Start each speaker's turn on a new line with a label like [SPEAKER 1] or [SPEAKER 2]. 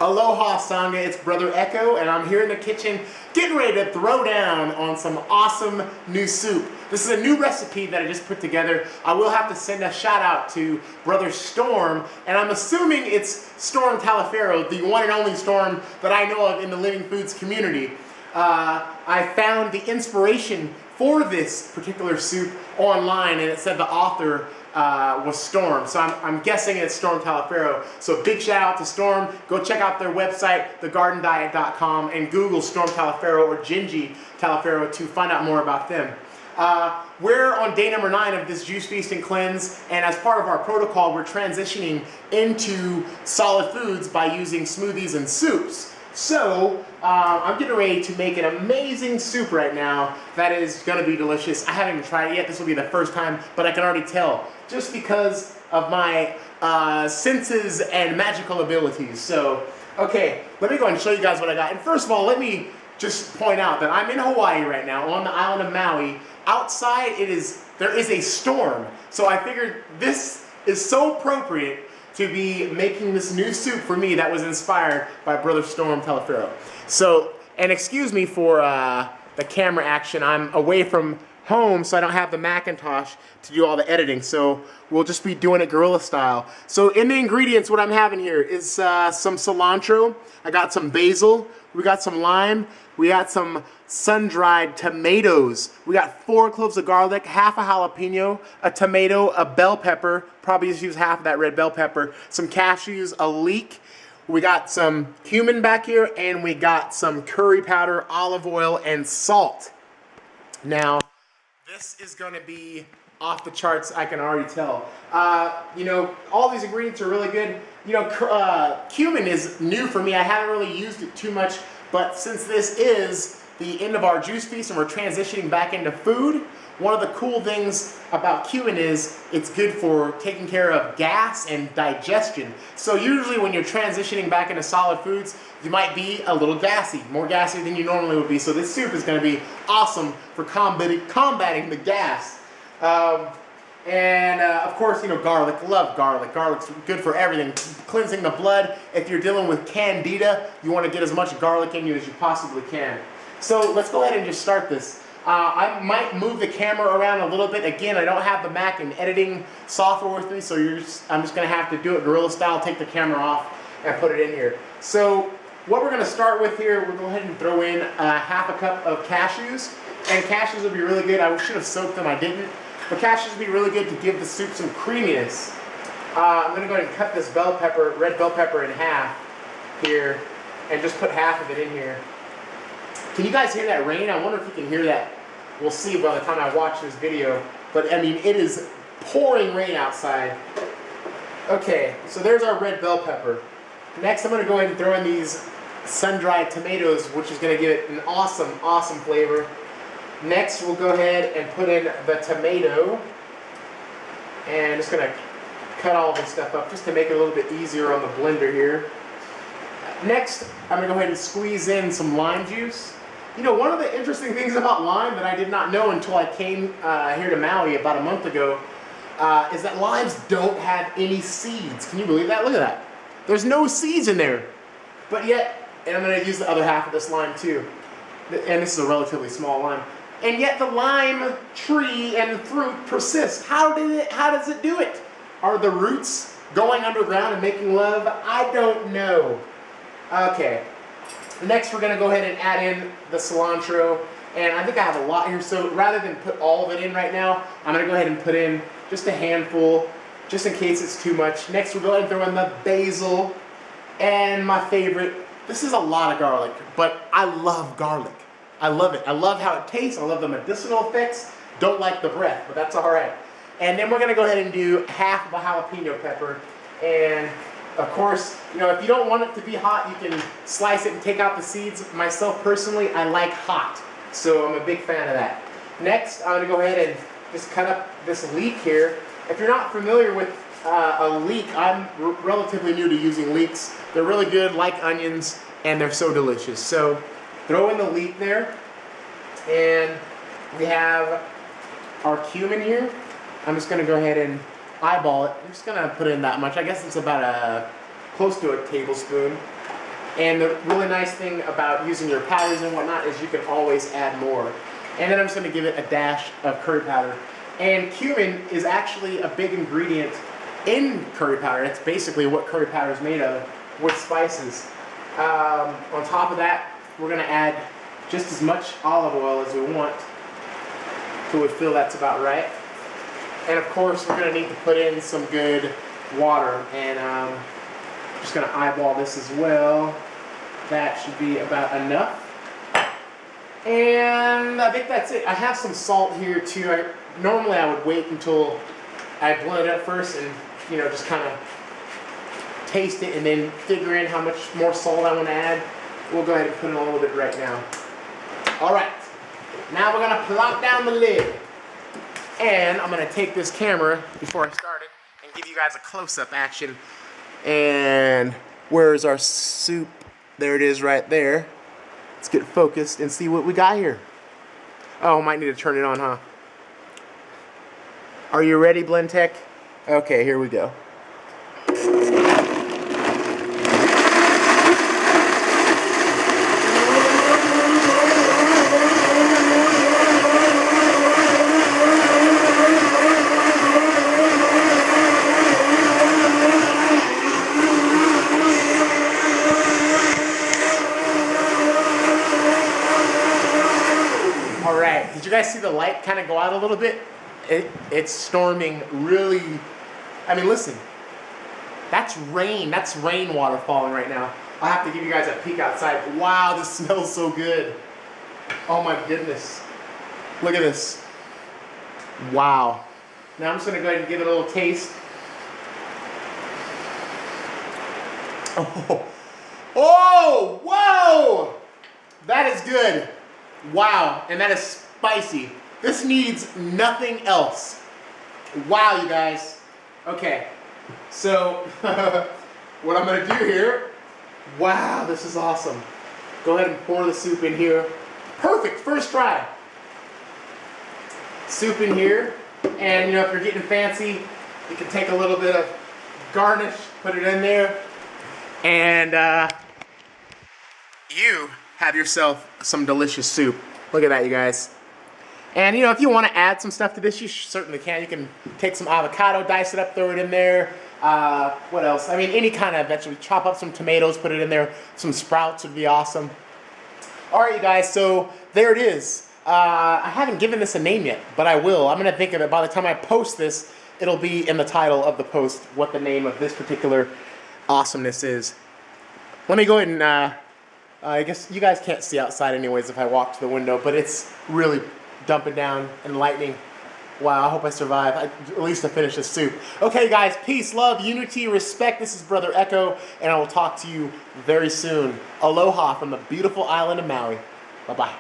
[SPEAKER 1] Aloha Sangha, it's Brother Echo, and I'm here in the kitchen getting ready to throw down on some awesome new soup. This is a new recipe that I just put together. I will have to send a shout out to Brother Storm, and I'm assuming it's Storm Talifero, the one and only Storm that I know of in the Living Foods community. I found the inspiration for this particular soup online, and it said the author was Storm, so I'm guessing it's Storm Talifero. So big shout out to Storm. Go check out their website, thegardendiet.com, and Google Storm Talifero or Gingy Talifero to find out more about them. We're on day number 9 of this Juice Feast and Cleanse, and as part of our protocol, we're transitioning into solid foods by using smoothies and soups. So, I'm getting ready to make an amazing soup right now that is going to be delicious. I haven't even tried it yet. This will be the first time, but I can already tell just because of my senses and magical abilities. So, okay, let me go and show you guys what I got. And first of all, let me just point out that I'm in Hawaii right now on the island of Maui. Outside, there is a storm. So I figured this is so appropriate to be making this new soup for me that was inspired by Brother Storm Talifero. So, and excuse me for the camera action. I'm away from home, so I don't have the Macintosh to do all the editing. So we'll just be doing it guerrilla style. So in the ingredients, what I'm having here is some cilantro. I got some basil. We got some lime. We got some sun-dried tomatoes. We got 4 cloves of garlic, half a jalapeno, a tomato, a bell pepper, probably just use half of that red bell pepper, some cashews, a leek. We got some cumin back here, and we got some curry powder, olive oil, and salt. Now, this is going to be off the charts, I can already tell. You know, all these ingredients are really good. You know, cumin is new for me. I haven't really used it too much, but since this is the end of our juice feast and we're transitioning back into food, one of the cool things about cumin is it's good for taking care of gas and digestion. So usually when you're transitioning back into solid foods, you might be a little gassy, more gassy than you normally would be. So this soup is going to be awesome for combating the gas. Of course, you know, garlic. Love garlic. Garlic's good for everything. Cleansing the blood. If you're dealing with candida, you want to get as much garlic in you as you possibly can. So let's go ahead and just start this. I might move the camera around a little bit. Again, I don't have the Mac and editing software with me, so I'm just going to have to do it guerrilla style, take the camera off, and put it in here. So what we're going to start with here, we'll go ahead and throw in half a cup of cashews. And cashews will be really good. I should have soaked them, I didn't. But cashews will be really good to give the soup some creaminess. I'm going to go ahead and cut this red bell pepper in half here, and just put half of it in here. Can you guys hear that rain? I wonder if you can hear that. We'll see by the time I watch this video. But I mean, it is pouring rain outside. Okay, so there's our red bell pepper. Next, I'm going to go ahead and throw in these sun-dried tomatoes, which is going to give it an awesome, awesome flavor. Next, we'll go ahead and put in the tomato. And just going to cut all this stuff up just to make it a little bit easier on the blender here. Next, I'm going to go ahead and squeeze in some lime juice. You know, one of the interesting things about lime that I did not know until I came here to Maui about a month ago is that limes don't have any seeds. Can you believe that? Look at that. There's no seeds in there. But yet, and I'm going to use the other half of this lime too. And this is a relatively small lime. And yet the lime tree and fruit persist. How does it do it? Are the roots going underground and making love? I don't know. Okay. Next, we're going to go ahead and add in the cilantro. And I think I have a lot here, so rather than put all of it in right now, I'm going to go ahead and put in just a handful, just in case it's too much. Next, we'll go ahead and throw in the basil. And my favorite, this is a lot of garlic, but I love garlic. I love it. I love how it tastes. I love the medicinal effects. Don't like the breath, but that's all right. And then we're going to go ahead and do half of a jalapeno pepper. And of course, you know, if you don't want it to be hot, you can slice it and take out the seeds. Myself personally, I like hot, so I'm a big fan of that. Next, I'm going to go ahead and just cut up this leek here. If you're not familiar with a leek, I'm relatively new to using leeks. They're really good, like onions, and they're so delicious. So throw in the leek there, and we have our cumin here. I'm just going to go ahead and eyeball it. I'm just going to put in that much. I guess it's about close to a tablespoon. And the really nice thing about using your powders and whatnot is you can always add more. And then I'm just going to give it a dash of curry powder. And cumin is actually a big ingredient in curry powder. It's basically what curry powder is made of, with spices. On top of that, we're going to add just as much olive oil as we want, so we feel that's about right. And of course, we're going to need to put in some good water. And just going to eyeball this as well. That should be about enough. And I think that's it. I have some salt here too. Normally I would wait until I blend it up first and, you know, just kind of taste it and then figure in how much more salt I want to add. We'll go ahead and put in a little bit right now. All right, now we're going to plop down the lid. And I'm going to take this camera before I start it and give you guys a close-up action. And where's our soup? There it is right there. Let's get focused and see what we got here. Oh, might need to turn it on, huh? Are you ready, Blend Tech? Okay, here we go. Did you guys see the light kind of go out a little bit? It's storming really. I mean, listen. That's rain. That's rainwater falling right now. I'll have to give you guys a peek outside. Wow, this smells so good. Oh my goodness. Look at this. Wow. Now I'm just going to go ahead and give it a little taste. Oh. Oh, whoa! That is good. Wow, and that is spicy. This needs nothing else. Wow, you guys. Okay, so what I'm gonna do here, wow, this is awesome. Go ahead and pour the soup in here. Perfect, first try. Soup in here, and you know, if you're getting fancy, you can take a little bit of garnish, put it in there, and you have yourself some delicious soup. Look at that, you guys. And you know, if you want to add some stuff to this, you certainly can. You can take some avocado, dice it up, throw it in there. What else? I mean, any kind of vegetable. Chop up some tomatoes, put it in there. Some sprouts would be awesome. All right, you guys, so there it is. I haven't given this a name yet, but I will. I'm going to think of it. By the time I post this, it'll be in the title of the post what the name of this particular awesomeness is. Let me go ahead and... I guess you guys can't see outside anyways if I walk to the window, but it's really dumping down and lightning. Wow, I hope I survive. At least to finish this soup. Okay, guys, peace, love, unity, respect. This is Brother Echo, and I will talk to you very soon. Aloha from the beautiful island of Maui. Bye-bye.